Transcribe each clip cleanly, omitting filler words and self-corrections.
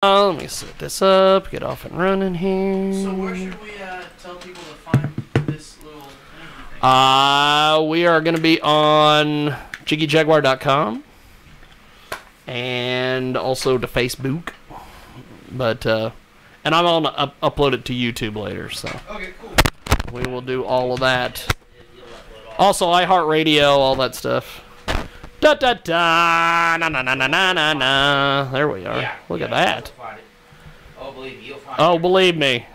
Let me set this up, get off and running here. So where should we tell people to find this little thing? We are going to be on JiggyJaguar.com and also to Facebook. But, and I'm on upload it to YouTube later, so. Okay, cool. We will do all of that. Also, iHeartRadio, all that stuff. Da da da, na na na na na na na. There we are. Look at that. Oh, believe me, you'll find Oh, believe me.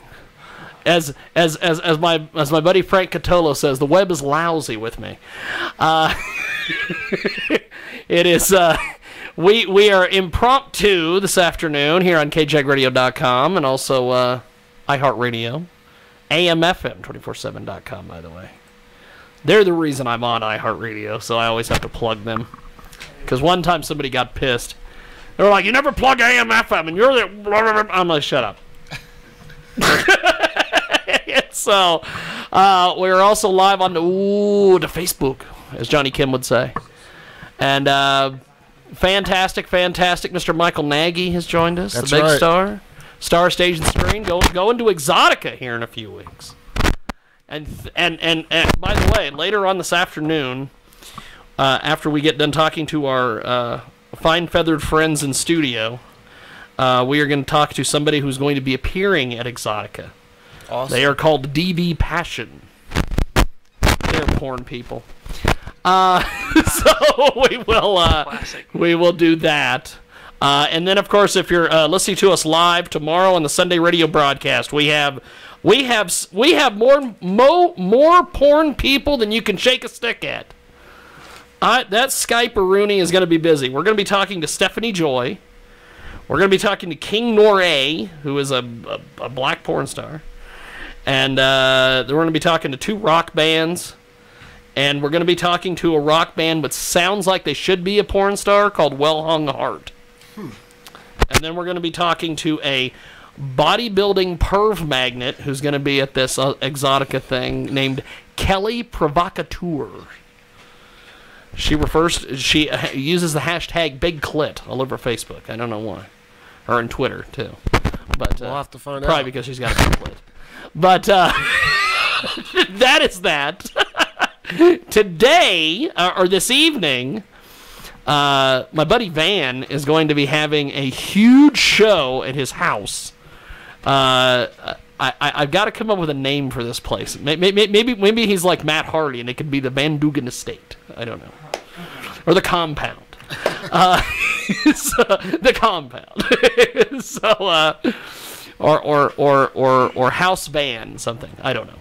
As my buddy Frank Catolo says, the web is lousy with me. It is. We are impromptu this afternoon here on KJagRadio.com and also iHeartRadio, AMFM247.com. By the way. They're the reason I'm on iHeartRadio, so I always have to plug them. Because one time somebody got pissed. They were like, you never plug AM, FM, and you're the... Blah, blah, blah. I'm like, shut up. So, we're also live on the Facebook, as Johnny Kim would say. And fantastic Mr. Michael Nagy has joined us, That's the big right. star. Star Stage and Screen, going to Exotica here in a few weeks. And by the way, later on this afternoon, after we get done talking to our fine feathered friends in studio, we are going to talk to somebody who's going to be appearing at Exotica. Awesome. They are called DV Passion. They're porn people. So we will do that. And then, of course, if you're listening to us live tomorrow on the Sunday radio broadcast, we have more porn people than you can shake a stick at. That Skype-a-rooney is going to be busy. We're going to be talking to Stephanie Joy. We're going to be talking to King Noray, who is a black porn star. And we're going to be talking to two rock bands. And we're going to be talking to a rock band which sounds like they should be a porn star called Well Hung Heart. And then we're going to be talking to a bodybuilding perv magnet who's going to be at this Exotica thing named Kelly Provocateur. She uses the hashtag Big Clit all over Facebook. I don't know why. Or on Twitter, too. But we'll have to find probably out. because she's got a big clit. But that is that. Today, or this evening, my buddy Van is going to be having a huge show at his house. I've got to come up with a name for this place. Maybe he's like Matt Hardy, and it could be the Van Dugen Estate. I don't know, or the Compound. The Compound. Or House Van something. I don't know.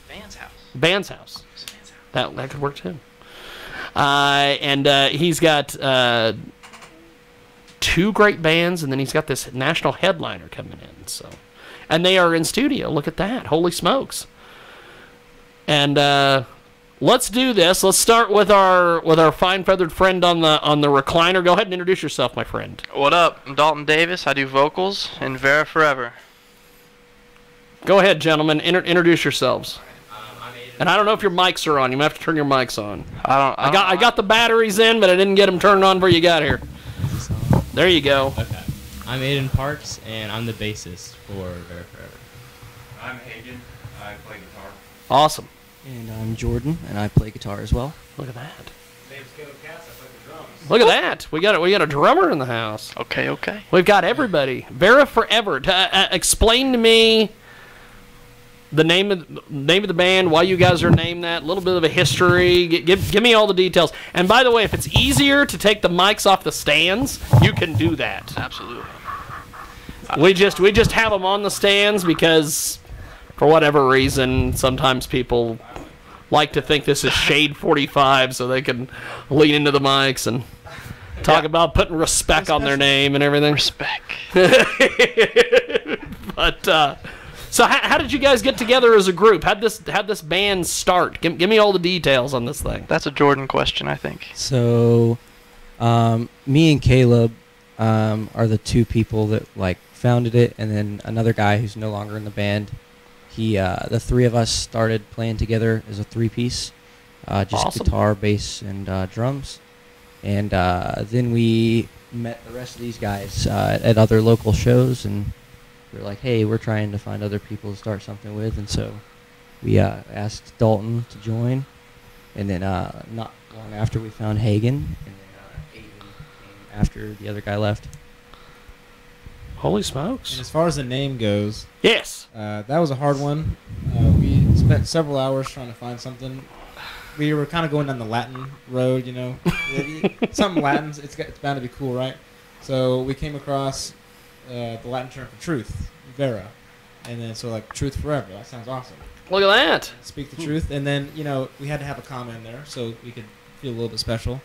Van's house. Van's house. That could work too. And he's got two great bands, and then he's got this national headliner coming in. So, and they are in studio. Look at that! Holy smokes! And let's do this. Let's start with our fine feathered friend on the recliner. Go ahead and introduce yourself, my friend. What up? I'm Dalton Davis. I do vocals in Vera Forever. Go ahead, gentlemen. Introduce yourselves. And I don't know if your mics are on. You might have to turn your mics on. I got the batteries in, but I didn't get them turned on before you got here. There you go. Okay. I'm Aiden Parks, and I'm the bassist for Vera Forever. I'm Hagen. I play guitar. Awesome. And I'm Jordan, and I play guitar as well. Look at that. Name's Caleb Katz. I play the drums. Look at that. We got a drummer in the house. Okay. We've got everybody. Vera Forever. Explain to me the name of the band, why you guys are named that, a little bit of a history. Give me all the details. And by the way, if it's easier to take the mics off the stands, you can do that. Absolutely. We just have them on the stands because, for whatever reason, sometimes people like to think this is Shade 45, so they can lean into the mics and talk about putting respect on their name and everything. Respect. But so how did you guys get together as a group? How'd this band start? Give me all the details on this thing. That's a Jordan question, I think. So, me and Caleb are the two people that founded it, and then another guy who's no longer in the band. The three of us started playing together as a three-piece, just Awesome. guitar, bass, and drums. And then we met the rest of these guys at other local shows, and we were like, hey, we're trying to find other people to start something with, and so we asked Dalton to join, and then not long after we found Hagen, and then Aiden came after the other guy left. Holy And smokes. as far as the name goes, Yes. that was a hard one. We spent several hours trying to find something. We were kind of going down the Latin road, you know. Something Latin, it's bound to be cool, right? So we came across the Latin term for truth, Vera. And then so like truth forever. That sounds awesome. Look at that. Speak the truth. And then, you know, we had to have a comma in there so we could feel a little bit special.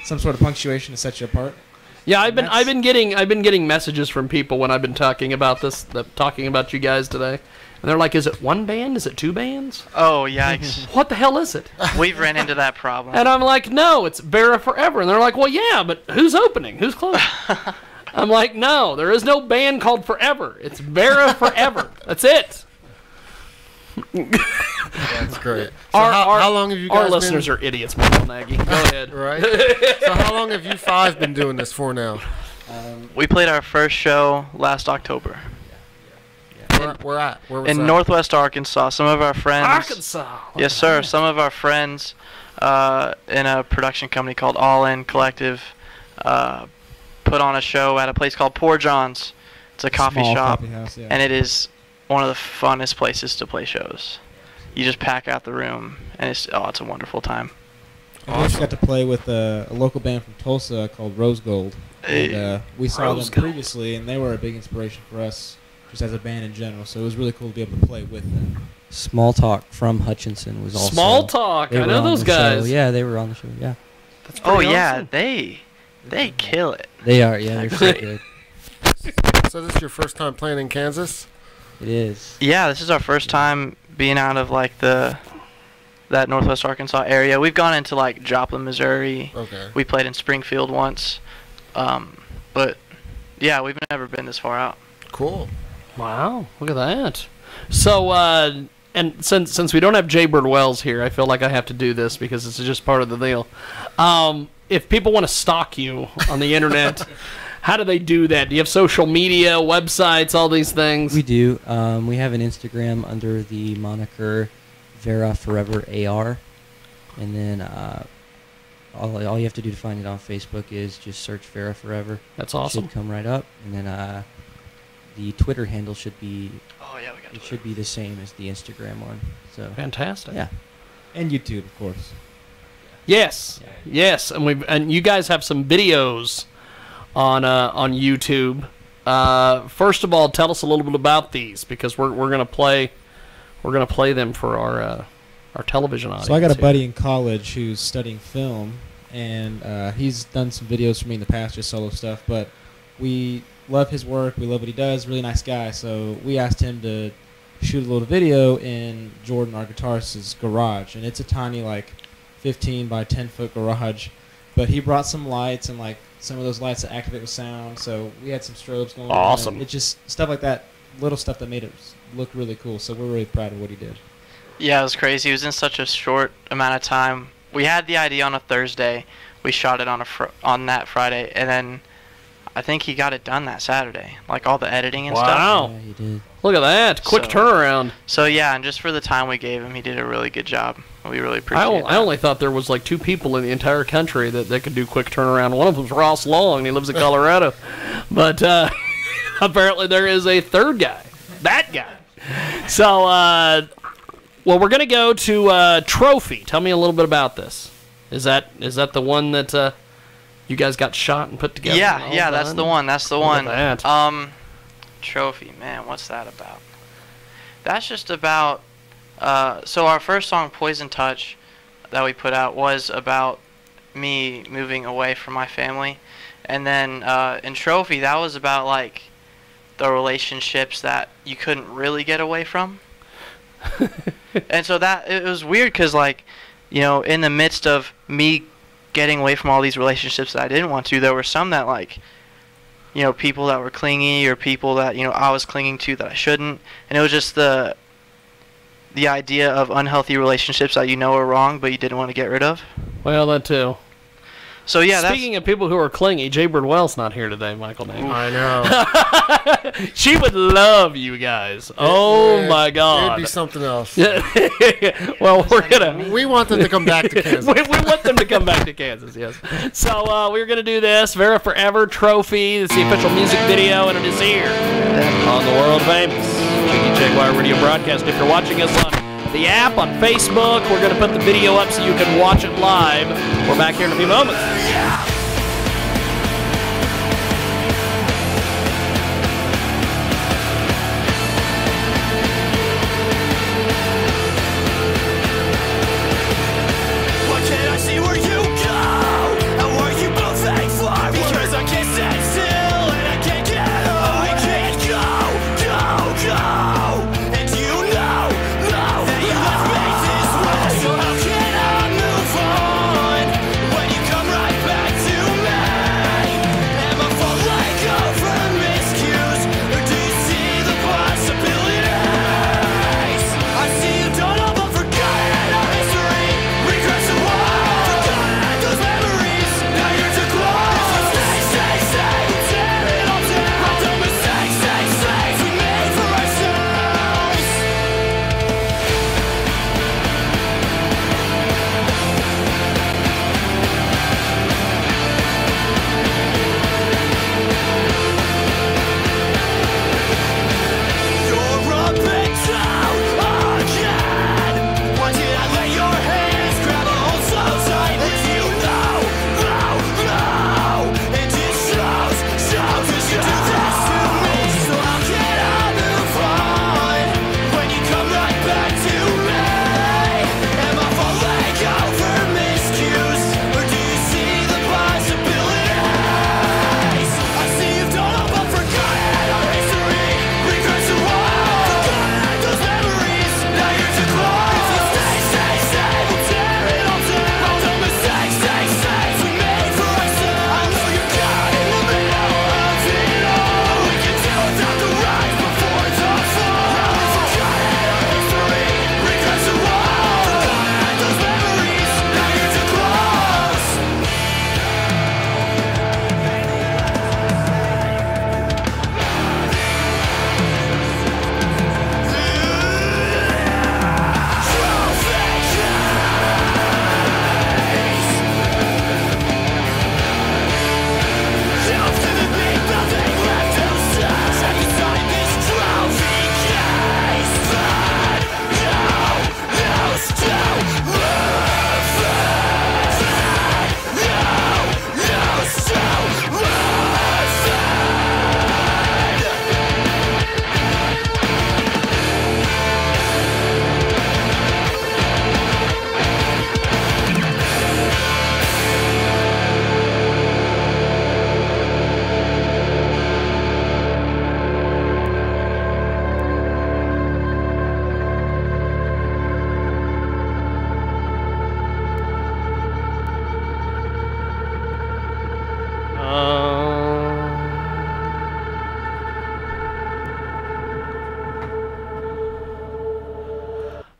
Some sort of punctuation to set you apart. Yeah, I've been getting messages from people when I've been talking about this, talking about you guys today, and they're like, "Is it one band? Is it two bands? Oh, yikes. What the hell is it?" We've ran into that problem. And I'm like, "No, it's Vera Forever." And they're like, "Well, yeah, but who's opening? Who's closing?" I'm like, "No, there is no band called Forever. It's Vera Forever. That's it." That's great. So how long have you guys Our listeners are idiots, Michael Nagy. Go ahead. Right. So how long have you five been doing this for now? We played our first show last October Where at? Where was in that? Northwest Arkansas. Some of our friends. Arkansas. Yes, sir. Some of our friends in a production company called All In Collective put on a show at a place called Poor John's. It's a coffee Small shop, coffee house, yeah. and it is one of the funnest places to play shows. You just pack out the room, and it's a wonderful time. And we also got to play with a local band from Tulsa called Rose Gold. And, we saw Rose them Gold. previously, and they were a big inspiration for us, just as a band in general. So it was really cool to be able to play with them. Small Talk from Hutchinson was also. Small Talk. they I were know on those the show. guys. Yeah, they were on the show. Yeah, That's Oh pretty yeah, awesome. they kill it. they are. Yeah, they're so good. So this is your first time playing in Kansas? It is. Yeah, this is our first time being out of like that Northwest Arkansas area. We've gone into like Joplin, Missouri. Okay. We played in Springfield once, but yeah, we've never been this far out. Cool. Wow, look at that. So, and since we don't have Jaybird Wells here, I feel like I have to do this because it's just part of the deal. If people want to stalk you on the internet, how do they do that? Do you have social media, websites, all these things? We do. We have an Instagram under the moniker Vera Forever AR, and then all you have to do to find it on Facebook is just search Vera Forever. That's It awesome. should come right up, and then the Twitter handle should be Oh yeah, we got it should be the same as the Instagram one. So Fantastic. yeah, And YouTube, of course. Yes. Yes, and you guys have some videos on YouTube. First of all, tell us a little bit about these because we're gonna play them for our television audience. So I got a here. buddy in college who's studying film, and he's done some videos for me in the past, just solo stuff. But we love his work. We love what he does. Really nice guy. So we asked him to shoot a little video in Jordan, our guitarist's garage, and it's a tiny 15 by 10 foot garage. But he brought some lights and some of those lights that activate with sound. So we had some strobes going on. Awesome. And it's just stuff like that, little stuff that made it look really cool. So we're really proud of what he did. Yeah, it was crazy. It was in such a short amount of time. We had the idea on a Thursday. We shot it on that Friday, and then I think he got it done that Saturday, all the editing and stuff. Wow. yeah, he did. Look at that. Quick So- turnaround. So yeah, and just for the time we gave him, he did a really good job. We really appreciate it. I only thought there was 2 people in the entire country that could do quick turnaround. One of them's Ross Long, and he lives in Colorado. But apparently there is a third guy. That guy. So, well, we're going to go to Trophy. Tell me a little bit about this. Is that the one that you guys got shot and put together? and all Yeah, that's done? the one. That's the Look one. at that. Trophy, man, what's that about? That's just about. So our first song, Poison Touch, that we put out was about me moving away from my family, and then in Trophy, that was about the relationships that you couldn't really get away from. And so that it was weird because in the midst of me getting away from all these relationships that I didn't want to, there were some that people that were clingy or people that I was clinging to that I shouldn't, and it was just the idea of unhealthy relationships that are wrong but you didn't want to get rid of. Well, that too. So yeah, Speaking of people who are clingy, Jay Birdwell's not here today, Michael Name. I know. She would love you guys. Oh my God. It'd be something else. Well, we're gonna. We want them to come back to Kansas. We want them to come back to Kansas, yes. So we're going to do this. Vera Forever Trophy. It's the official music video, and it is here on the world famous Jiggy Jaguar radio broadcast. If you're watching us on the app, on Facebook, we're going to put the video up so you can watch it live. We're back here in a few moments.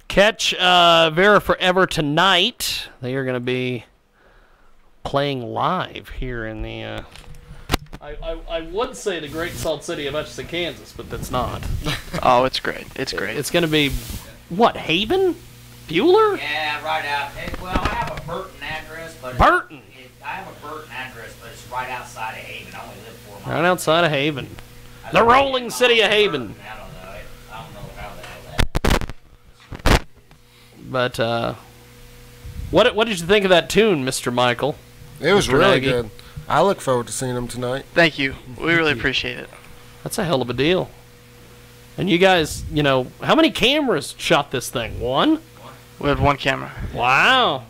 Catch Vera Forever tonight. They are going to be playing live here in the... I would say the great salt city of Hutchinson, Kansas, but that's not. Oh, it's great. It's great. It's going to be, what, Haven? Bueller? Yeah, right out. Well, I have a Burton address, but... Burton? I have a Burton address, but it's right outside of Haven. I only live 4 miles. Right outside of Haven. The rolling city of Haven. I don't know. I don't know how the hell that... But, what did you think of that tune, Mr. Michael? It was Mr. really Nagy? good. I look forward to seeing them tonight. Thank you. We really appreciate it. That's a hell of a deal. And you guys, you know, how many cameras shot this thing? One? We had 1 camera. Wow.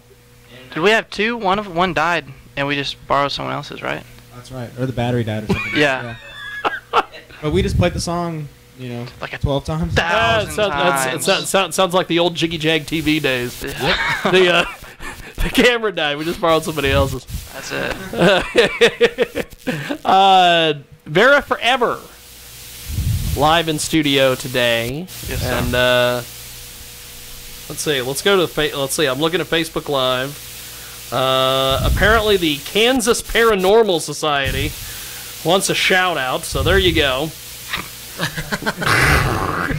Did we have 2? One died, and we just borrowed someone else's, right? That's right. Or the battery died or something. Yeah. But we just played the song, you know, Like a 12 times. Sounds like the old Jiggy Jag TV days. The camera died. We just borrowed somebody else's. That's it. Vera Forever live in studio today. Yes, sir. And let's see. Let's go to let's see. I'm looking at Facebook Live. Apparently the Kansas Paranormal Society wants a shout out, so there you go.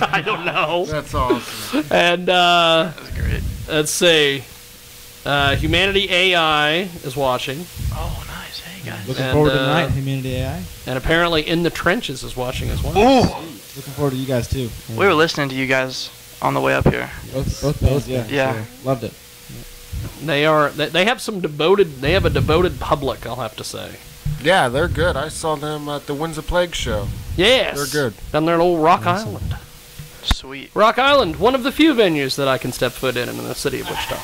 I don't know. That's awesome. And That's great. let's see. Humanity AI is watching. Oh, nice. Hey, guys. Looking And, forward to tonight, Humanity AI. And apparently In the Trenches is watching as well. Ooh. Looking forward to you guys too. We were listening to you guys on the way up here. Both bands, yeah. Yeah. Sure. Loved it. They have a devoted public, I'll have to say. Yeah, they're good. I saw them at the Winds of Plague show. Yes. They're good. Down there at old Rock Island. Sweet. Rock Island, one of the few venues that I can step foot in the city of Wichita.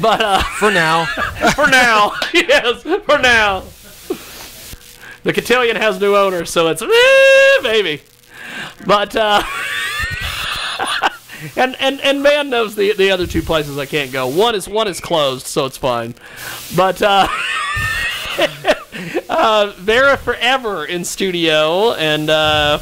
But For now. for now, yes, for now. The cotillion has new owners, so it's baby. But and man knows the other two places I can't go. One is closed, so it's fine. But Vera Forever in studio, and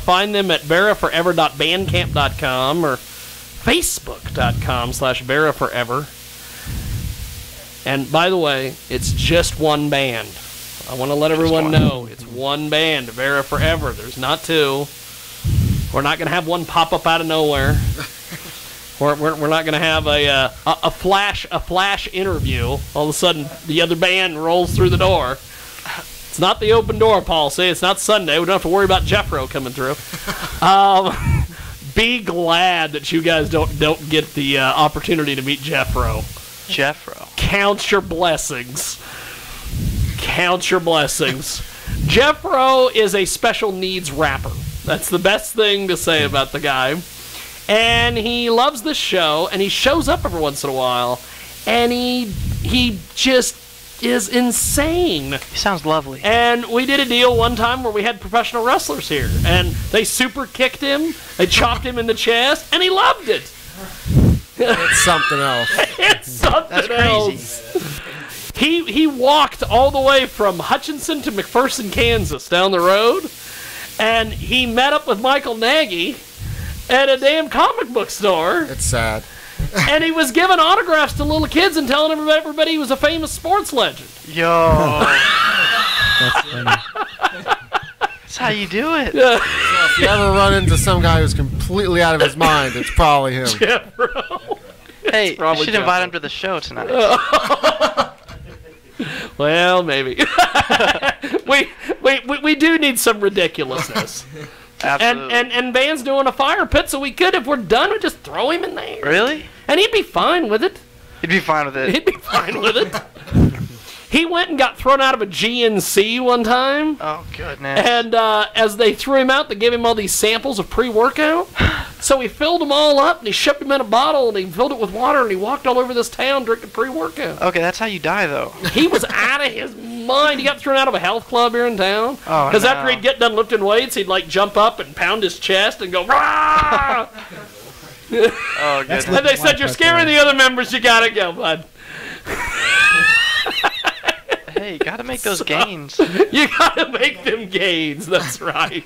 find them at veraforever.bandcamp.com or facebook.com/veraforever. And by the way, it's just one band. I want to let everyone know it's one band, Vera Forever. There's not two. We're not going to have one pop up out of nowhere. We're not going to have a flash interview. All of a sudden, the other band rolls through the door. It's not the open door policy. It's not Sunday. We don't have to worry about Jeffro coming through. Be glad that you guys don't get the opportunity to meet Jeffro. Jeffro. Count your blessings. Count your blessings. Jeffro is a special needs rapper. That's the best thing to say about the guy. And he loves this show, and he shows up every once in a while, and he just is insane. He sounds lovely. And we did a deal one time where we had professional wrestlers here, and they super kicked him, they chopped him in the chest, and he loved it. It's something else. It's something That's crazy. else. He walked all the way from Hutchinson to McPherson, Kansas, down the road, and he met up with Michael Nagy at a damn comic book store. It's sad. And he was giving autographs to little kids and telling everybody he was a famous sports legend. Yo. That's funny. That's how you do it. So if you ever run into some guy who's completely out of his mind, it's probably him. Jeffro. Hey, you probably should invite Jeffro. him to the show tonight. Well, maybe. we do need some ridiculousness. Absolutely. And Van's doing a fire pit, so we could, if we're done, we just throw him in there. Really? And he'd be fine with it. He'd be fine with it. He'd be fine with it. He went and got thrown out of a GNC one time. Oh, goodness. And as they threw him out, they gave him all these samples of pre-workout. So he filled them all up, and he shoved them in a bottle, and he filled it with water, and he walked all over this town drinking pre-workout. Okay, that's how you die, though. He was out of his mind. He got thrown out of a health club here in town. Oh, Because no. after he'd get done lifting weights, he'd like jump up and pound his chest and go, rah! Oh, goodness. And they said, you're scaring the other members, you gotta go, bud. Hey, you gotta make those gains. You gotta make them gains, that's right.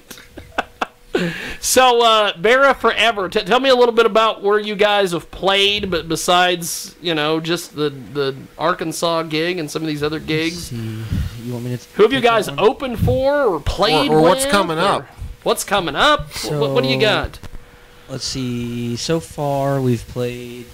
So, Vera Forever, tell me a little bit about where you guys have played, but besides, just the Arkansas gig and some of these other gigs. You want me to? Who have you take that guys one? opened for or played Or what's with, coming or up? What's coming up? What do you got? Let's see. So far, we've played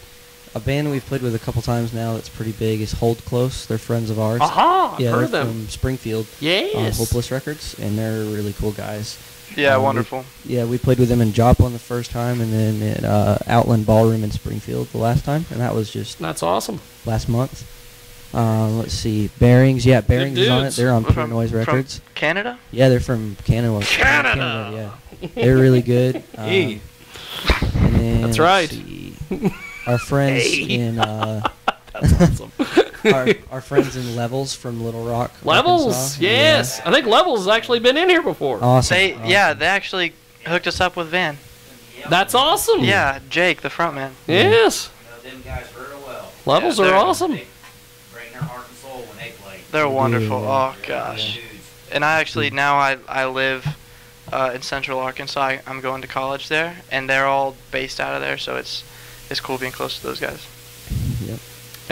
a band we've played with a couple times now. That's pretty big. Is Hold Close. They're friends of ours. Aha, I've yeah, heard they're them. from Springfield. Yes. Hopeless Records, and they're really cool guys. Yeah, we- wonderful. we played with them in Joplin the first time, and then at Outland Ballroom in Springfield the last time, and that was just That's awesome. last month. Let's see, Bearings. Yeah, Bearings is on it. dudes. They're on From- Pure Noise from Records. Canada? Yeah, they're from Canada. Canada. Yeah, they're really good. Hey. And then, That's let's right. see, our friends Hey. in That's awesome. our friends in Levels from Little Rock. Levels, Arkansas. yes. I think Levels has actually been in here before. Yeah. Awesome. They awesome. they actually hooked us up with Van. That's awesome. Yeah, Jake, the frontman. Yes. know them guys very well. Levels Yeah, are they're- awesome. They bring their heart and soul when they play. They're wonderful. Yeah. Oh They're gosh. dudes. And I actually now I live in Central Arkansas. I'm going to college there, and they're all based out of there, so it's cool being close to those guys. Yep.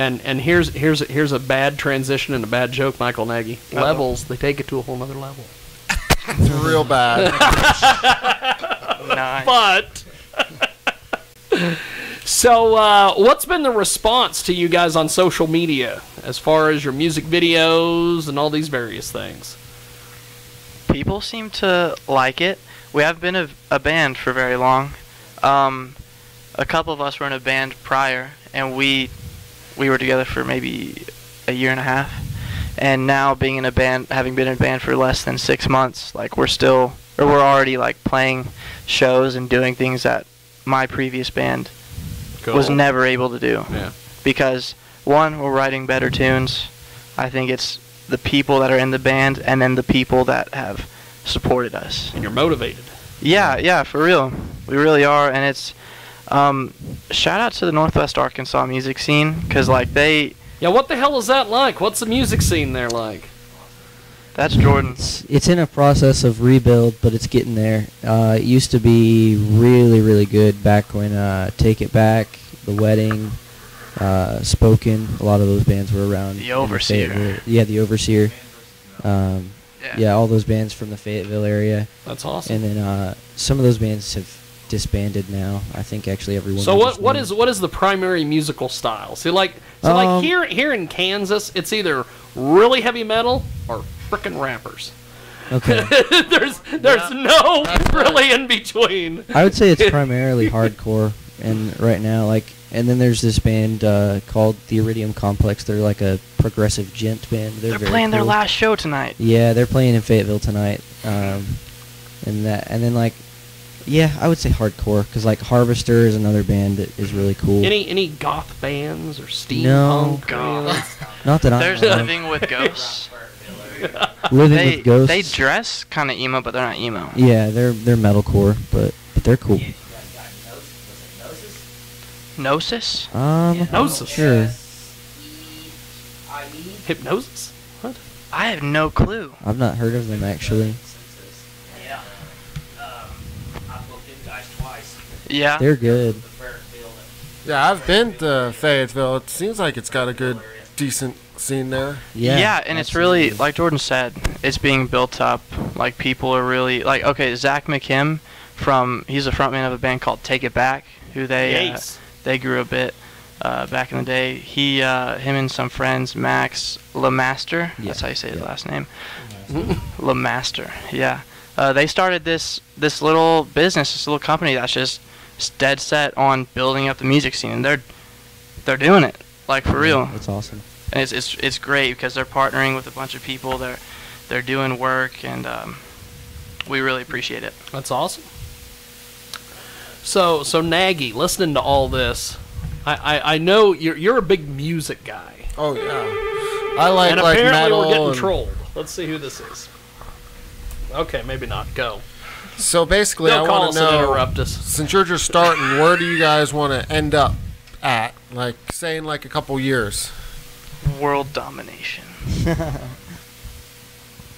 And here's a bad transition and a bad joke, Michael Nagy. Levels, they take it to a whole nother level. It's real bad. Nice. But so, what's been the response to you guys on social media as far as your music videos and all these various things? People seem to like it. We have been a band for very long. A couple of us were in a band prior, and we were together for maybe a year and a half. And now being in a band, having been in a band for less than 6 months, like we're already like playing shows and doing things that my previous band was never able to do. Yeah. Because one, we're writing better tunes. I think it's the people that are in the band and then the people that have supported us. And you're motivated. Yeah, for real. We really are, and it's shout out to the Northwest Arkansas music scene, because like Yeah, what the hell is that like? What's the music scene there like? That's Jordan. It's in a process of rebuild, but it's getting there. It used to be really, really good back when Take It Back, The Wedding, Spoken, a lot of those bands were around. The Overseer. Yeah, The Overseer. Yeah, all those bands from the Fayetteville area. That's awesome. And then some of those bands have disbanded now. I think actually everyone. So what is the primary musical style? Like here in Kansas, it's either really heavy metal or frickin' rappers. Okay. there's no really in between. I would say it's primarily hardcore, and right now and then there's this band called the Iridium Complex. They're like a progressive gent band. They're very playing their cool. last show tonight. Yeah, they're playing in Fayetteville tonight. And then yeah, I would say hardcore, because like Harvester is another band that is really cool. Any goth bands or steampunk? No. Not that I There's know. Living with Ghosts. Living with Ghosts. They dress kind of emo, but they're not emo. Yeah, they're metalcore, but they're cool. Gnosis? Gnosis. Sure. Hypnosis? What? I have no clue. I've not heard of them actually. Yeah. I've looked into guys twice. Yeah. They're good. Yeah, I've been to Fayetteville. It seems like it's got a good, decent scene there. Yeah. And it's really, like Jordan said, it's being built up. Like, people are really, like, okay, Zach McKim he's a frontman of a band called Take It Back, who they grew a bit back in the day. Him and some friends, Max LeMaster, that's how you say his last name. LeMaster, yeah. They started this little business, this little company that's just dead set on building up the music scene, and they're doing it, like, for real. That's awesome. And it's great because they're partnering with a bunch of people. They're doing work, and we really appreciate it. That's awesome. So Nagy, listening to all this, I know you're a big music guy. Oh yeah, I like and like apparently metal. we're getting and trolled. Let's see who this is. Okay, maybe not. Go. So basically, They'll I call want us to and know, interrupt us. since you're just starting, where do you guys want to end up at? Like, say in like a couple years. World domination.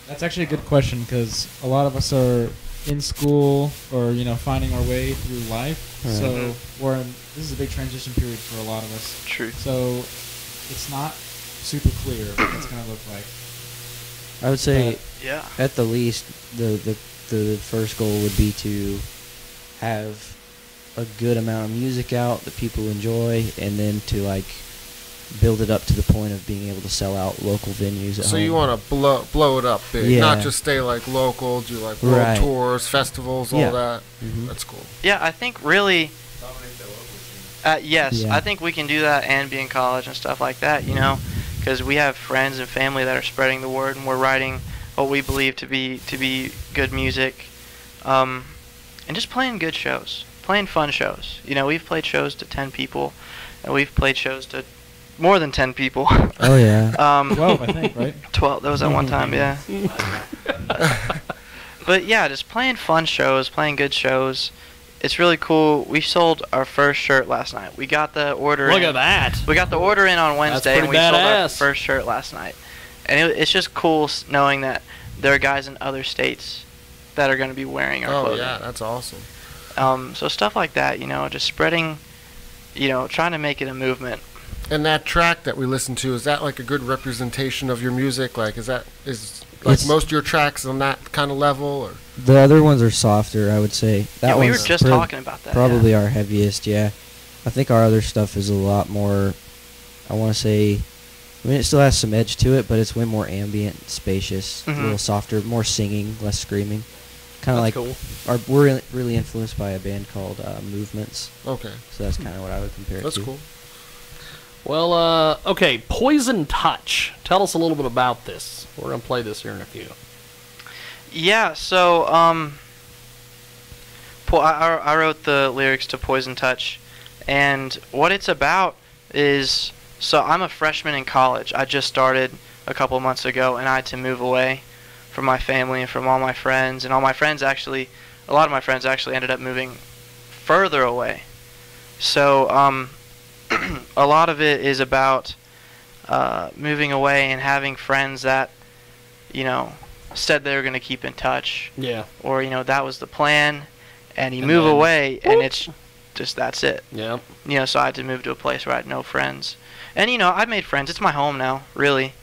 That's actually a good question, because a lot of us are in school or finding our way through life. Right. So this is a big transition period for a lot of us. True. So it's not super clear what it's gonna look like. I would say Yeah. at the least the first goal would be to have a good amount of music out that people enjoy, and then to build it up to the point of being able to sell out local venues at So home. you want to blow it up big, Yeah. not just stay like local, do like world Right. tours, festivals, all Yeah. that. Mhm. That's cool. Yeah, I think really. Yes, Yeah. I think we can do that and be in college and stuff like that, because we have friends and family that are spreading the word, and we're writing what we believe to be good music, and just playing good shows, playing fun shows. We've played shows to 10 people, and we've played shows to more than 10 people. Oh yeah. 12, I think, right? 12. That was at one time, yeah. But yeah, just playing fun shows, playing good shows. It's really cool. We sold our first shirt last night. We got the order Look in. at that. We got the order in on Wednesday, and pretty we sold our badass. first shirt last night. And it's just cool knowing that there are guys in other states that are going to be wearing our Oh clothing. yeah, that's awesome. So stuff like that, just spreading, trying to make it a movement. And that track that we listened to, is that like a good representation of your music? Like, is like most of your tracks on that kind of level? Or The other ones are softer, I would say. Yeah, we were just talking about that. Probably our heaviest, yeah. I think our other stuff is a lot more, I want to say, I mean, it still has some edge to it, but it's way more ambient, spacious, a little softer, more singing, less screaming. Kind of like, cool. We're really influenced by a band called Movements. Okay. So that's kind of what I would compare it to. That's cool. Well, okay, Poison Touch. Tell us a little bit about this. We're going to play this here in a few. Yeah, so I wrote the lyrics to Poison Touch, and what it's about is, so I'm a freshman in college. I just started a couple months ago, and I had to move away from my family and from all my friends, and all my friends actually, a lot of my friends actually ended up moving further away. So a lot of it is about moving away and having friends that, you know, said they were going to keep in touch. Yeah. Or, you know, that was the plan, and you move away, and it's just, that's it. Yeah. You know, so I had to move to a place where I had no friends. And, you know, I've made friends. It's my home now, really.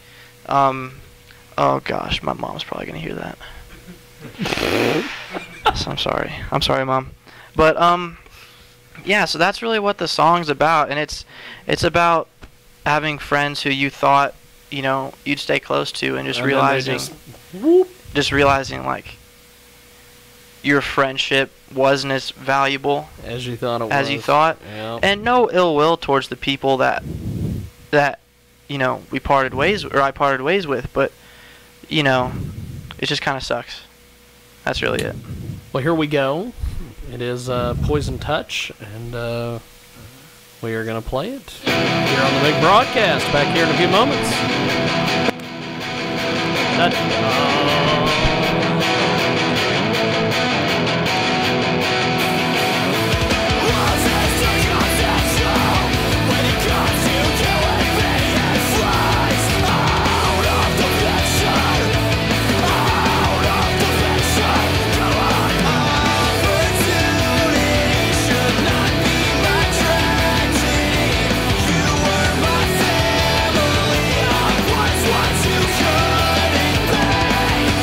Oh, gosh, my mom's probably going to hear that. So I'm sorry. I'm sorry, Mom. But, yeah, so that's really what the song's about. And it's about having friends who you thought, you know, you'd stay close to, and just realizing, just realizing, like, your friendship wasn't as valuable as you thought it was. As you thought. Yeah. And no ill will towards the people that you know, I parted ways with, but, you know, it just kind of sucks. That's really it. Well, here we go. It is Poison Touch, and we are going to play it here on the big broadcast back here in a few moments. What you couldn't pay.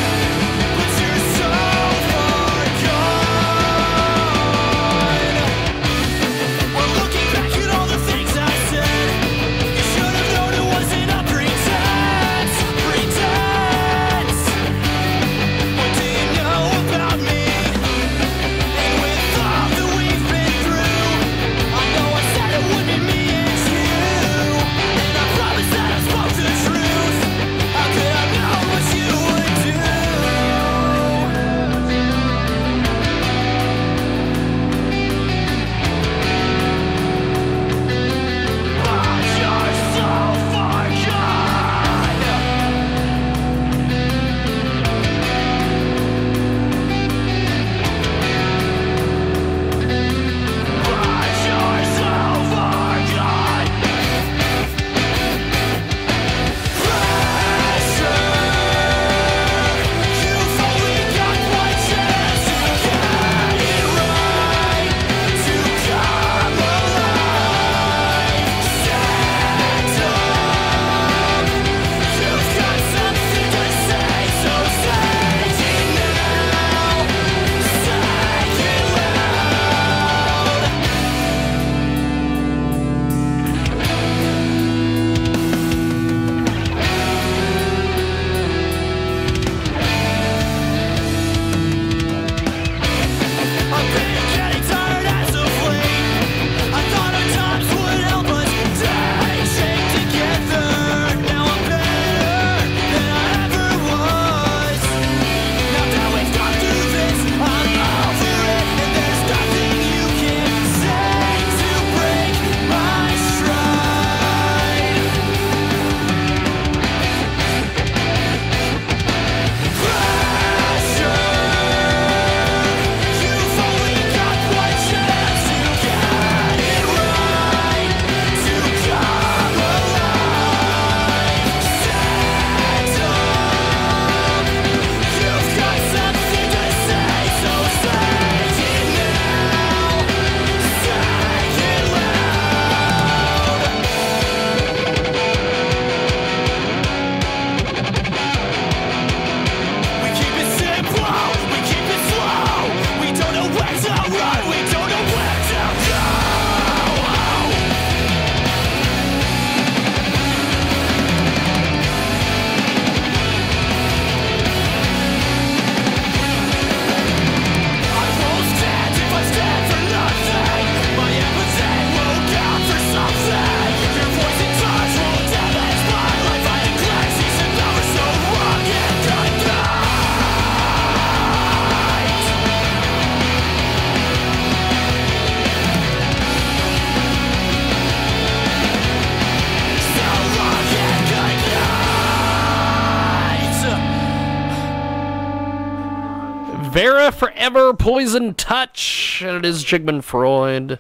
Vera Forever, Poison Touch. And it is Jigman Freud.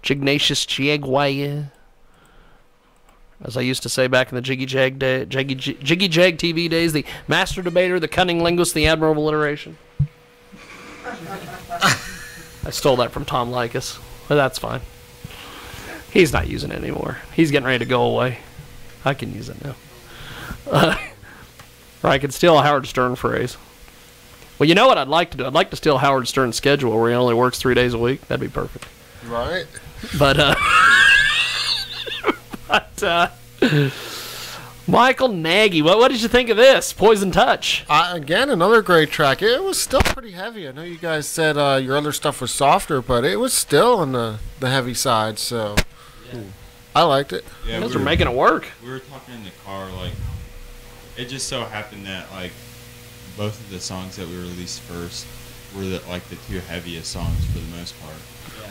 Jignatius Jaguar. As I used to say back in the Jiggy Jag TV days, the master debater, the cunning linguist, the admirable alliteration. I stole that from Tom Likas, but that's fine. He's not using it anymore. He's getting ready to go away. I can use it now. Or I could steal a Howard Stern phrase. Well, you know what I'd like to do? I'd like to steal Howard Stern's schedule where he only works 3 days a week. That'd be perfect. Right. But, Michael Nagy, what did you think of this? Poison Touch. Again, another great track. It was still pretty heavy. I know you guys said your other stuff was softer, but it was still on the heavy side, so I liked it. Yeah, you guys are making it work. We were talking in the car, like, it just so happened that, like, both of the songs that we released first were, the two heaviest songs for the most part.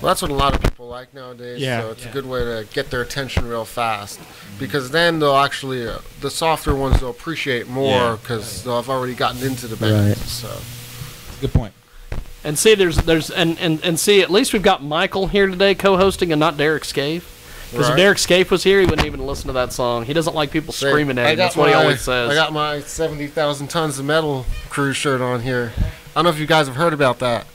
Well, that's what a lot of people like nowadays, so it's a good way to get their attention real fast. Because then they'll actually, the softer ones they'll appreciate more because they'll have already gotten into the band. Right. So, Good point. And see, and see, at least we've got Michael here today co-hosting and not Derek Scaife. Because if Derek Scaife was here, he wouldn't even listen to that song. He doesn't like people screaming at him. That's what he always says. I got my 70,000 Tons of Metal Cruise shirt on here. I don't know if you guys have heard about that.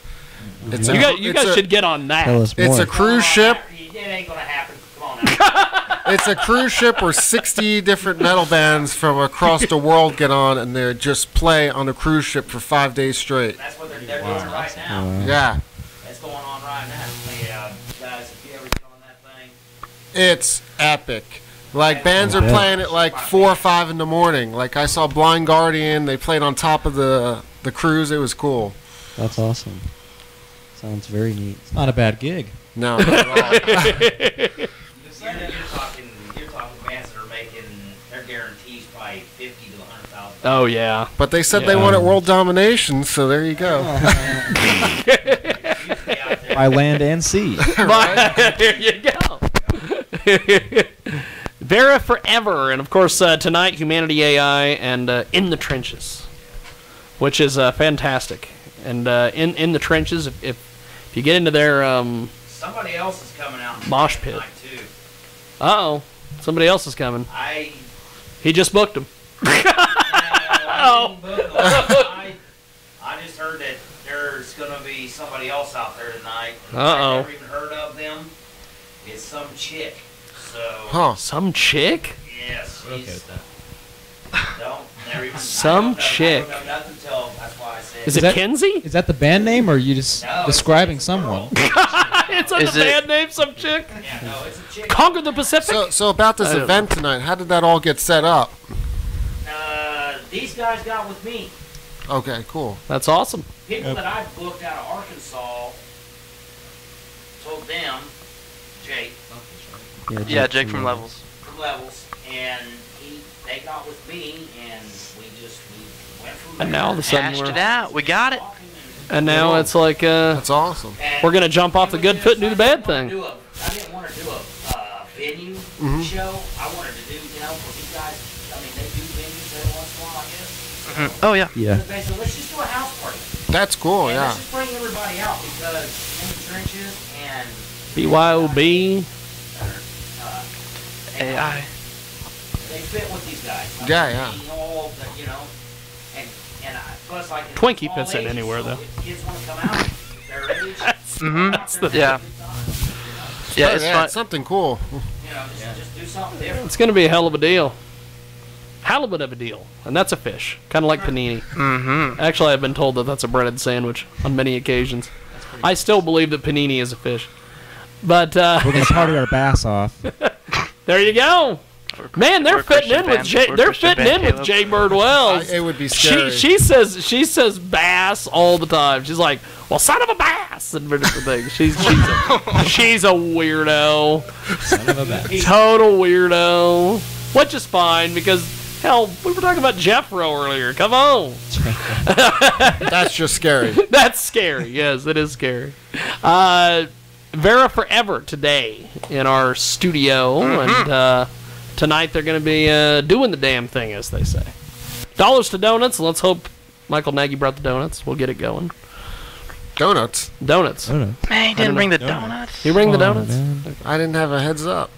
It's you guys should get on that. It's a cruise ship. It ain't gonna happen. Come on now. It's a cruise ship where 60 different metal bands from across the world get on, and they just play on the cruise ship for 5 days straight. That's what they're doing right now. Yeah. That's going on right now. Guys, if you ever get on that thing. It's epic. Like, bands are playing at like 4 or 5 in the morning. Like, I saw Blind Guardian. They played on top of the cruise. It was cool. That's awesome. Sounds very neat. It's not a bad gig. No, not at all. You're talking bands that are making their guarantees probably 50 to 100,000. Oh yeah. But they said they wanted world domination, so there you go. By land and sea. There you go. Vera Forever, and of course tonight Humanity AI and In the Trenches, which is fantastic. And in the trenches, if you get into their somebody else is coming out mosh pit. Too. Uh-oh. Somebody else is coming. He just booked him. I just heard that there's going to be somebody else out there tonight. Uh-oh. I've never even heard of them. It's some chick. So. Some chick? Yes. We're okay with that. Some chick. That's why I said. Is it Kenzie? Is that the band name, or are you just describing someone? It's a band name, some chick? Yeah, no, it's a chick. Conquer the Pacific? So about this event tonight, how did that all get set up? These guys got with me. Okay, cool. That's awesome. People that I booked out of Arkansas told them, Jake. Yeah, Jake from Levels. From Levels, and they got with me, and we went from there. And now all of a sudden Hashed it out. We got it. And now it's like that's awesome. We're gonna jump off the good foot and do the bad thing. I didn't want to do a venue show. I wanted to do, for these guys. I mean, they do venues every once in a while, I guess. Oh yeah. Yeah. So basically, let's just do a house party. That's cool. And Yeah. let's just bring everybody out because in the trenches and BYOB. AI. They fit with these guys. Yeah. And plus, like Twinkie fits in anywhere, though. If kids want to come out, their age. Yeah. Yeah, it's fun. It's something cool. Just do something different. It's gonna be a hell of a deal. Halibut of a deal, and that's a fish, kind of like panini. Mm-hmm. Actually, I've been told that that's a breaded sandwich on many occasions. I still believe that panini is a fish, but We're gonna party our bass off. there you go. Man, they're We're fitting in Christian with band. Jay. We're They're Christian fitting band, in with Jay Bird Wells. It would be scary. She says bass all the time. She's like, well, son of a bass, and different things. She's a weirdo. Son of a bass. Total weirdo. Which is fine because hell, we were talking about Jeffro earlier. Come on. That's just scary. That's scary. Yes, it is scary. Vera Forever today in our studio, and tonight they're going to be doing the damn thing, as they say. Dollars to donuts. Let's hope Michael Nagy brought the donuts. We'll get it going. Donuts. Donuts. Donuts. Man, he didn't bring the donuts. You bring the donuts? Man. I didn't have a heads up.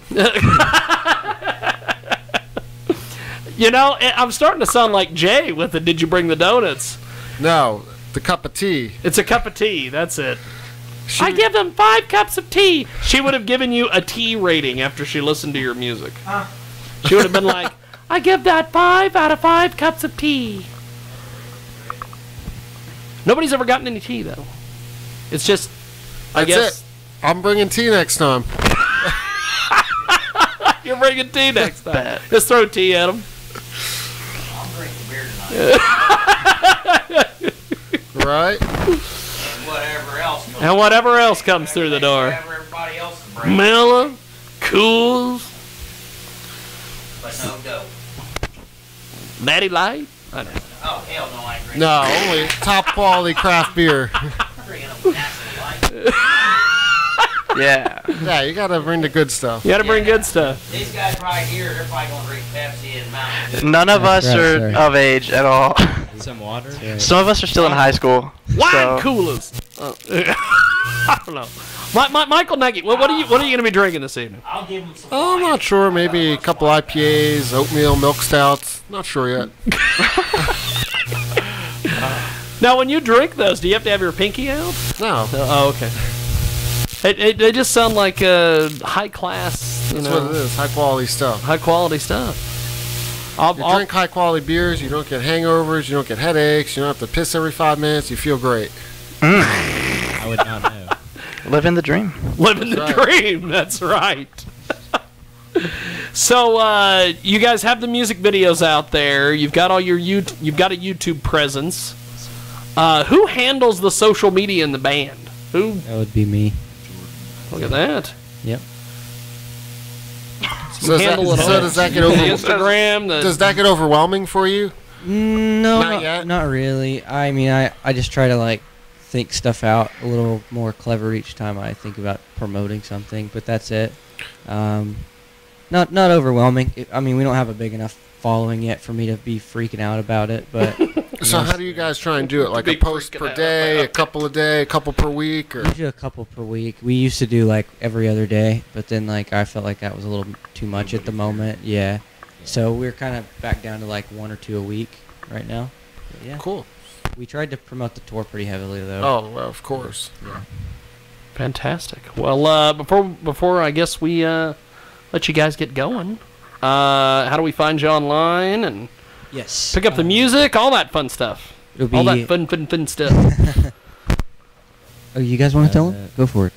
You know, I'm starting to sound like Jay with the "Did you bring the donuts?" No, the cup of tea. It's a cup of tea. That's it. I give them 5 cups of tea. She would have given you a tea rating after she listened to your music. She would have been like, I give that 5 out of 5 cups of tea. Nobody's ever gotten any tea, though. It's just, I That's guess. it. I'm bringing tea next time. You're bringing tea next time. Just throw tea at them. I'm drinking beer tonight. Right? And whatever else comes comes. through the door. Whatever everybody else is bringing. Miller, Cools, But no dope. Natty Light. I don't know. Oh, hell no, I ain't drinking. No, only top quality craft beer. I'm drinking a Naturally Light. Yeah. Yeah, you gotta bring the good stuff. You gotta bring good stuff. These guys right here, they're probably going to drink Pepsi and Mountain Dew. None of us That's are right, of age at all. Some water. Some of us are still in high school. Wine so. coolers. I don't know. Michael Nagy, what are you going to be drinking this evening? I'll give them some Oh, I'm wine. not sure. Maybe a couple IPAs, oatmeal, milk stouts. Not sure yet. Now, when you drink those, do you have to have your pinky out? No. Oh, okay. They just sound like high class, That's what it is. High quality stuff. high quality stuff. You drink high quality beers, you don't get hangovers, you don't get headaches, you don't have to piss every 5 minutes, you feel great. I would not know. Living the dream. Living the That's right. dream. That's right. So you guys have the music videos out there. You've got all your you've got a YouTube presence. Who handles the social media in the band? Who? That would be me. Look at that. Yep. So, handle it all. does that get The over? Instagram. Does that get overwhelming for you? No, Not yet? not really. I mean, I just try to like think stuff out a little more clever each time I think about promoting something, but that's it. Not overwhelming. I mean, we don't have a big enough following yet for me to be freaking out about it, but So how do you guys try and do it? Like a Big post freaking per out day, about a couple a day, a couple per week, or we do a couple per week. We used to do like every other day, but then like I felt like that was a little too much at the moment. Yeah. So we're kind of back down to like 1 or 2 a week right now. But yeah. cool. We tried to promote the tour pretty heavily though. Oh, well, of course. Yeah. Fantastic. Well, before I guess we let you guys get going, how do we find you online and Yes. pick up the music, all that fun stuff? It'll be. All that fun stuff. Oh, you guys want to tell them? Go for it.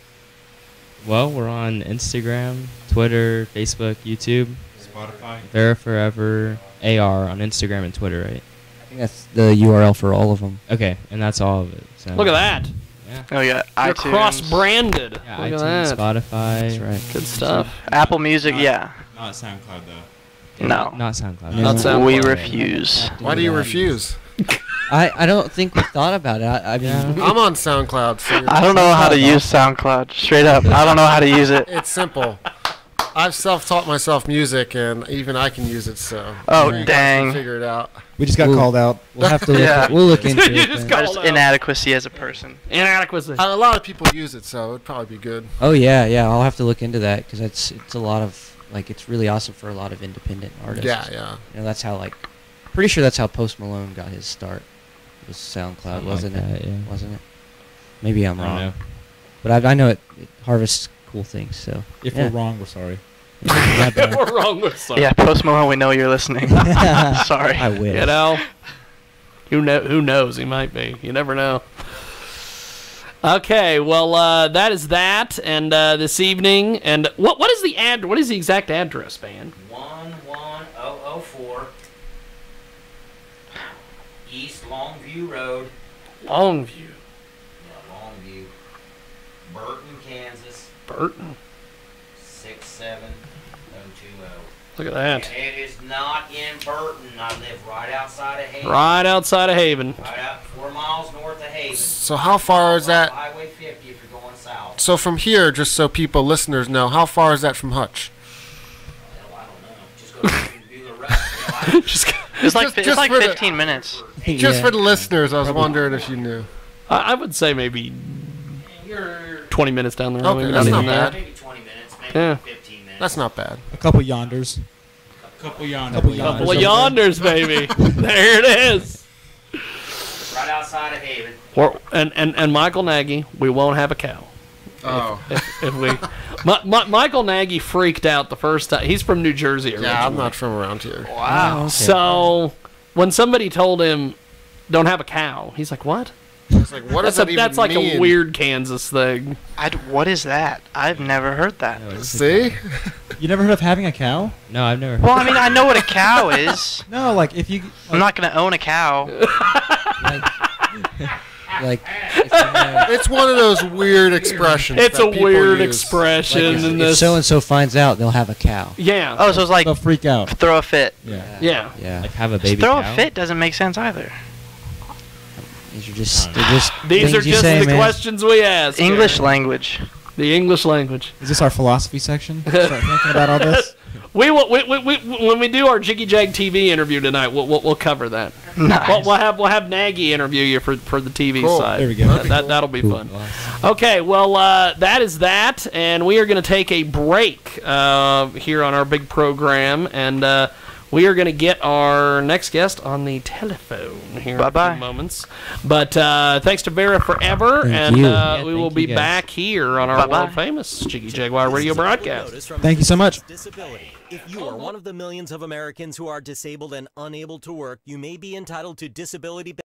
Well, we're on Instagram, Twitter, Facebook, YouTube. Spotify. Vera Forever AR on Instagram and Twitter, right? I think that's the URL for all of them. Okay, and that's all of it. So. Look at that. Yeah. Oh yeah, You're iTunes. cross-branded. Yeah, Look iTunes, at that. Spotify. That's right. Good stuff. Apple Music, yeah. Not SoundCloud though. No. Not SoundCloud. Not SoundCloud. We refuse. Why do you refuse? I don't think we thought about it. I mean, I'm on SoundCloud. So I don't know how to use SoundCloud. Straight up, I don't know how to use it. it's simple. I've self-taught myself music, and even I can use it. So Oh, you guys can dang. figure it out. We just got We'll- called out. we'll have to look. Yeah. We'll look into You it. just then. got- Just Called out. inadequacy as a person. Inadequacy. A lot of people use it, so it'd probably be good. Oh yeah, yeah. I'll have to look into that because it's a lot of like it's really awesome for a lot of independent artists. Yeah, yeah. You know, that's how like pretty sure that's how Post Malone got his start. Was SoundCloud, Something wasn't like it? that, yeah. Wasn't it? Maybe I'm I don't wrong. know. But I know it harvests cool things. So If yeah. we're wrong, we're sorry. Yeah, but- We're wrong with something. Yeah, Post Malone, we know you're listening. Sorry. I wish. You know, who knows? He might be. You never know. Okay, well, that is that, and this evening, and what is the what is the exact address, man? 11004 East Longview Road. Longview, Yeah, Longview. Burton, Kansas. Burton. 67020. Look at that. And it is not in Burton. I live right outside of Haven. Right outside of Haven. Right out 4 miles north of Haven. So how far is that? Highway 50 if you're going south. So from here, just so people, listeners know, how far is that from Hutch? Well, I don't know. Just go to Bueller Road. Just It's like Just for the- 15 minutes. Just Yeah. for the listeners, I was wondering if you knew. I would say maybe You're 20 minutes down the road. Okay, maybe that's not not even bad. that. maybe 20 minutes, maybe Yeah. 15 minutes. That's not bad. A couple yonders. Couple yonder. Couple Couple of Yonders yonders, baby. There it is. Right outside of Haven. And Michael Nagy, we won't have a cow. Oh. If we, Michael Nagy freaked out the first time. He's from New Jersey originally. Yeah, I'm not from around here. Wow. So when somebody told him, "Don't have a cow," he's like, "What?" It's like, what does that even That's like mean? a weird Kansas thing. What is that? I've never heard that. See? You never heard of having a cow? No, I've never. Well, I mean, I know what a cow is. No, like if you. I'm not gonna own a cow. Like if you have, It's one of those weird expressions. It's that a people weird use. expression. like and if this, so and so finds out, they'll have a cow. yeah, Oh, so it's like They'll freak out. throw a fit. Yeah. yeah. Yeah. Like have a baby Throw cow? a fit doesn't make sense either. These are just they're just These things are you just say, the man. questions we ask. English here. language. The English language. Is this our philosophy section? Start thinking about all this. We when we do our Jiggy Jag TV interview tonight, we'll cover that. Nice. We'll have Nagy interview you for the TV Cool. side. There we go. That'll be fun. Okay, well that is that, and we are going to take a break here on our big program, and we are going to get our next guest on the telephone here in a Bye-bye. few moments. But thanks to Vera Forever, Thank and you. we will thank be you, guys. back here on our Bye-bye. world famous Jiggy Jaguar radio broadcast. Thank you so much. Disability. If you are one of the millions of Americans who are disabled and unable to work, you may be entitled to disability